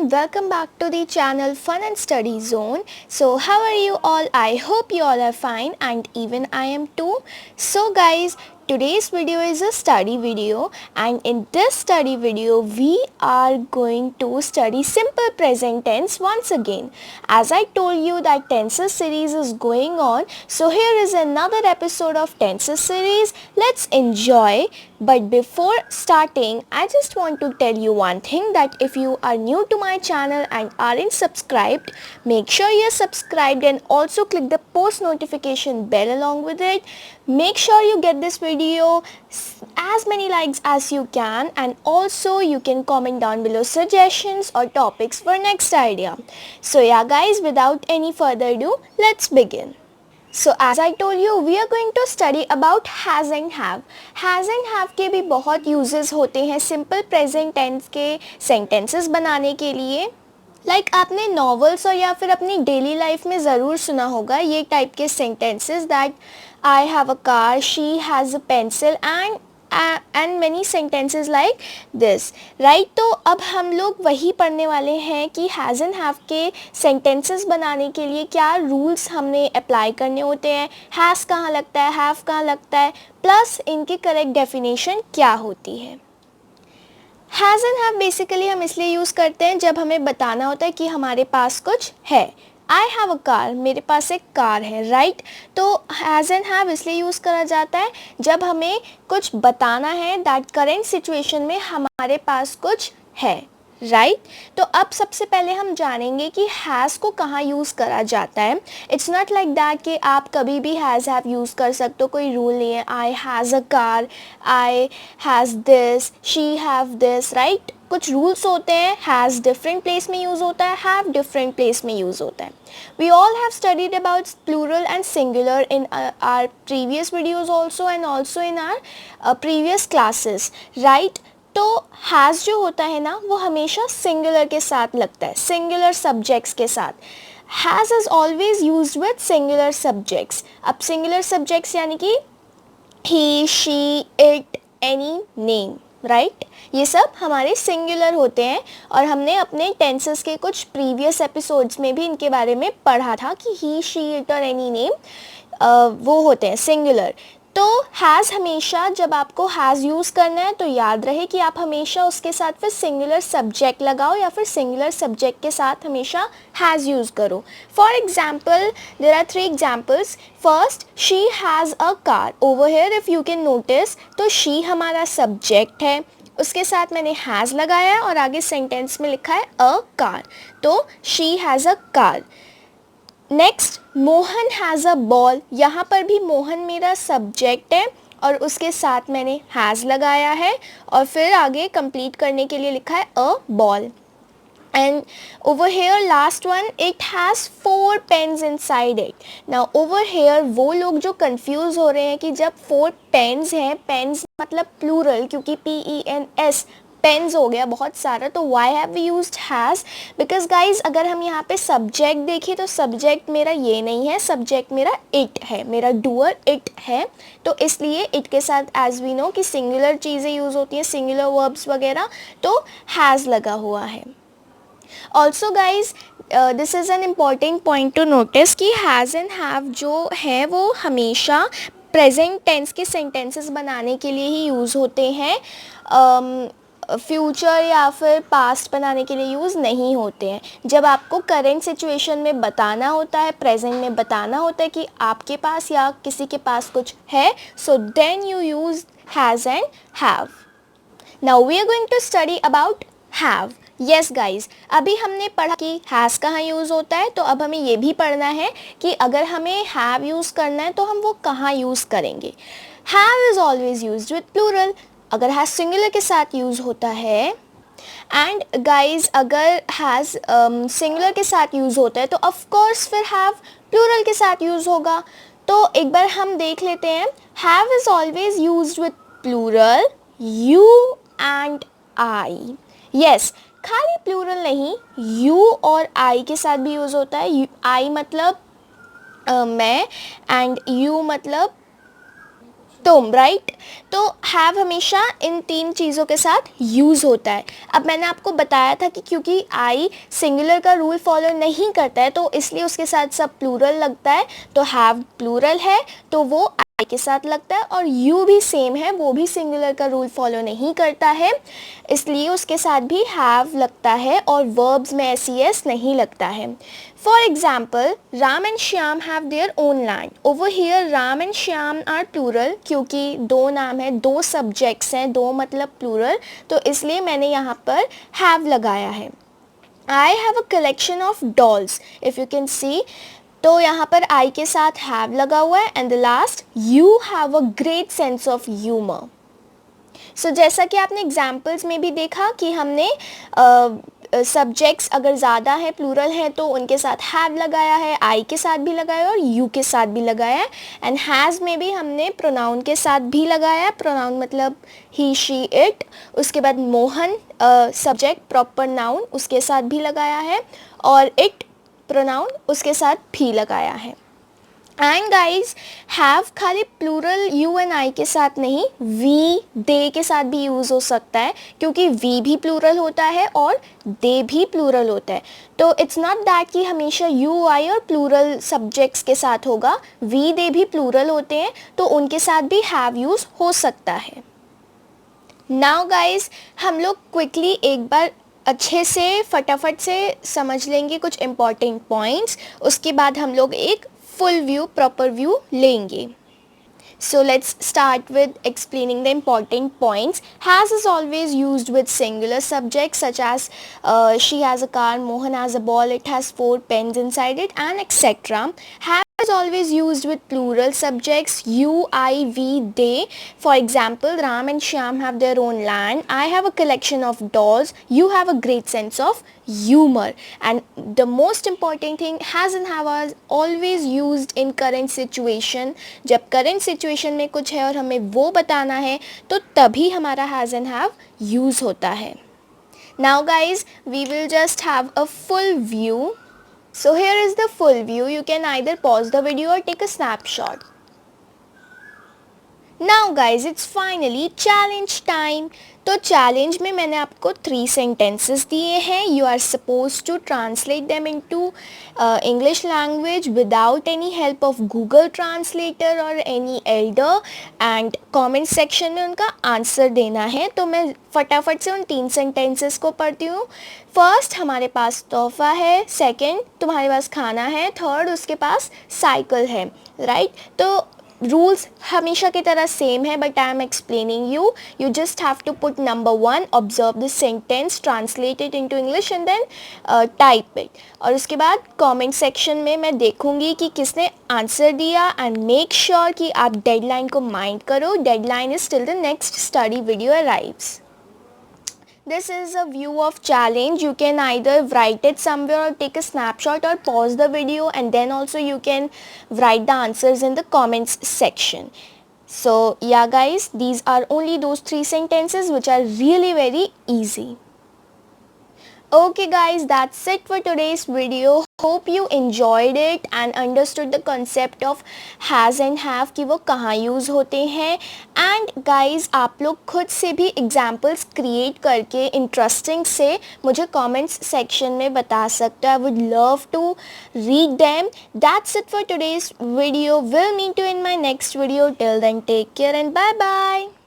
everyone, welcome back to the channel Fun and Study Zone. So how are you all? I hope you all are fine and even I am too. So guys, today's video is a study video, and in this study video we are going to study simple present tense once again. As I told you that tenses series is going on, so here is another episode of tenses series. Let's enjoy. But before starting, I just want to tell you one thing, that if you are new to my channel and aren't subscribed, make sure you're subscribed and also click the post notification bell along with it. Make sure you get this video as many likes as you can, and also you can comment down below suggestions or topics for next idea. So yeah guys, without any further ado, let's begin. So as I told you, we are going to study about has and have. Has and have के भी बहुत uses होते हैं simple present tense के sentences बनाने के लिए. आपने novels और या फिर अपनी daily life में ज़रूर सुना होगा ये type के sentences, that I have a car, she has a pencil and many sentences like this, right? तो अब हम लोग वही पढ़ने वाले हैं कि has and have के sentences बनाने के लिए क्या rules हमने apply करने होते हैं, has कहाँ लगता है, have कहाँ लगता है, plus इनकी correct definition क्या होती है. Has and have basically हम इसलिए यूज़ करते हैं जब हमें बताना होता है कि हमारे पास कुछ है. I have a car, मेरे पास एक कार है, राइट? तो has and have इसलिए यूज़ करा जाता है जब हमें कुछ बताना है दैट करेंट सिचुएशन में हमारे पास कुछ है, राइट? तो अब सबसे पहले हम जानेंगे कि हैज़ को कहाँ यूज़ करा जाता है. इट्स नॉट लाइक दैट कि आप कभी भी हैज़ हैव यूज़ कर सकते हो, कोई रूल नहीं है. I has a car, I has this, she have this, right? कुछ रूल्स होते हैं. हैज़ डिफरेंट प्लेस में यूज़ होता है, हैव डिफरेंट प्लेस में यूज़ होता है. We all have studied about plural and singular in our previous videos also, and also in our previous classes, right? तो has जो होता है ना वो हमेशा singular के साथ लगता है, singular subjects के साथ. Has is always used with singular subjects. अब singular subjects यानी कि he, she, it, any, name, right? ये सब हमारे सिंगुलर होते हैं और हमने अपने टेंसेस के कुछ प्रीवियस एपिसोड्स में भी इनके बारे में पढ़ा था कि ही, शी, इट और एनी नेम वो होते हैं सिंगुलर. तो हैज़ हमेशा जब आपको हैज़ यूज़ करना है तो याद रहे कि आप हमेशा उसके साथ फिर सिंगुलर सब्जेक्ट लगाओ या फिर सिंगुलर सब्जेक्ट के साथ हमेशा हैज़ यूज़ करो. For example there are 3 examples. First, she has a car. Over here if you can notice, तो शी हमारा सब्जेक्ट है, उसके साथ मैंने हैज़ लगाया है और आगे सेंटेंस में लिखा है अ कार, तो she has a car. Next, Mohan has a ball. यहाँ पर भी मोहन मेरा सब्जेक्ट है और उसके साथ मैंने हैज़ लगाया है और फिर आगे कंप्लीट करने के लिए लिखा है a ball. And over here last one, it has 4 pens inside it. Now over here वो लोग जो confuse हो रहे हैं कि जब 4 pens हैं, pens मतलब plural क्योंकि PENS पेन्स हो गया बहुत सारा, तो why have we used has? Because guys अगर हम यहाँ पे सब्जेक्ट देखें तो सब्जेक्ट मेरा ये नहीं है, सब्जेक्ट मेरा इट है, मेरा डूअर इट है. तो इसलिए इट के साथ एज वी नो कि सिंगुलर चीज़ें यूज़ होती हैं, सिंगुलर वर्ब्स वगैरह, तो हैज़ लगा हुआ है. Also guys this is an important point two notice कि हैज़ एंड हैव जो है वो हमेशा प्रेजेंट टेंस के सेंटेंसेस बनाने के लिए ही यूज़ होते हैं, फ्यूचर या फिर पास्ट बनाने के लिए यूज़ नहीं होते हैं. जब आपको करेंट सिचुएशन में बताना होता है, प्रेजेंट में बताना होता है कि आपके पास या किसी के पास कुछ है, so then you use has and have. Now we are going to study about have. Yes guys, अभी हमने पढ़ा कि हैज़ कहाँ यूज़ होता है, तो अब हमें ये भी पढ़ना है कि अगर हमें हैव यूज़ करना है तो हम वो कहाँ यूज़ करेंगे. Have is always used with plural. अगर हैज़ सिंगुलर के साथ यूज़ होता है, एंड गाइज अगर हैज़ सिंगुलर के साथ यूज़ होता है तो ऑफ कोर्स फिर हैव प्लूरल के साथ यूज़ होगा. तो एक बार हम देख लेते हैं. Have is always used with plural, you and I. Yes, खाली प्लूरल नहीं, यू और आई के साथ भी यूज़ होता है. आई मतलब मैं एंड यू मतलब तुम, राइट। तो हैव हमेशा इन तीन चीज़ों के साथ यूज़ होता है। अब मैंने आपको बताया था कि क्योंकि आई सिंगुलर का रूल फॉलो नहीं करता है तो इसलिए उसके साथ सब प्लूरल लगता है। तो हैव प्लूरल है तो वो आई के साथ लगता है, और यू भी सेम है, वो भी सिंगुलर का रूल फॉलो नहीं करता है, इसलिए उसके साथ भी हैव लगता है और वर्ब्स में एस नहीं लगता है। For example, Ram and Shyam have their own land. Over here, Ram and Shyam are plural क्योंकि दो नाम है, दो subjects हैं, दो मतलब plural, तो इसलिए मैंने यहाँ पर have लगाया है। I have a collection of dolls. If you can see, तो यहाँ पर I के साथ have लगा हुआ है, and the last, you have a great sense of humor. So जैसा कि आपने एग्जाम्पल्स में भी देखा कि हमने सब्जेक्ट्स अगर ज़्यादा हैं, प्लूरल हैं, तो उनके साथ हैव लगाया है, आई के साथ भी लगाया है और यू के साथ भी लगाया है। एंड हैज़ में भी हमने प्रोनाउन के साथ भी लगाया है, प्रोनाउन मतलब ही शी इट। उसके बाद मोहन सब्जेक्ट प्रॉपर नाउन उसके साथ भी लगाया है, और इट प्रोनाउन उसके साथ भी लगाया है। एंड गाइज हैव खाली प्लूरल यू एंड आई के साथ नहीं, वी दे के साथ भी यूज़ हो सकता है, क्योंकि वी भी प्लूरल होता है और दे भी प्लूरल होता है। तो इट्स नॉट दैट कि हमेशा यू आई और प्लूरल सब्जेक्ट्स के साथ होगा, वी दे भी प्लूरल होते हैं तो उनके साथ भी हैव यूज़ हो सकता है। नाउ गाइज हम लोग क्विकली एक बार अच्छे से फटाफट से समझ लेंगे कुछ इम्पॉर्टेंट पॉइंट्स, उसके बाद हम लोग एक full view, proper view लेंगे। So let's start with explaining the important points. Has is always used with singular subjects such as she has a car, Mohan has a ball, it has 4 pens inside it, and etc. Have is always used with plural subjects you, I, we, they. For example, Ram and Shyam have their own land. I have a collection of dolls. You have a great sense of humor. And the most important thing, has and have are always used in current situation. जब current situation में कुछ है और हमें वो बताना है तो तभी हमारा has and have use होता है। Now guys, we will just have a full view. So here is the full view. You can either pause the video or take a snapshot. Now guys, it's finally challenge time. तो challenge में मैंने आपको 3 sentences दिए हैं. You are supposed to translate them into English language without any help of Google Translator or any elder, and comment section में उनका answer देना है. तो मैं फटाफट से उन 3 सेंटेंसेस को पढ़ती हूँ. फर्स्ट, हमारे पास तोहफा है. सेकंड, तुम्हारे पास खाना है. थर्ड, उसके पास साइकिल है. राइट? तो रूल्स हमेशा की तरह सेम है, but I am explaining you just have to put number 1, observe the sentence, translate it into English and then type it. और उसके बाद कमेंट सेक्शन में मैं देखूंगी कि किसने आंसर दिया, एंड मेक श्योर कि आप डेडलाइन को माइंड करो. Deadline is till the next study video arrives. This is a view of challenge. You can either write it somewhere or take a snapshot or pause the video, and then also you can write the answers in the comments section. So yeah guys, these are only those 3 sentences which are really very easy. Okay guys, that's it for today's video. Hope you enjoyed it and understood the concept of has and have कि वो कहाँ use होते हैं. And guys, आप लोग खुद से भी examples create करके interesting से मुझे comments section में बता सकते हो. I would love to read them. That's it for today's video. We'll meet you in my next video. Till then, take care and bye bye.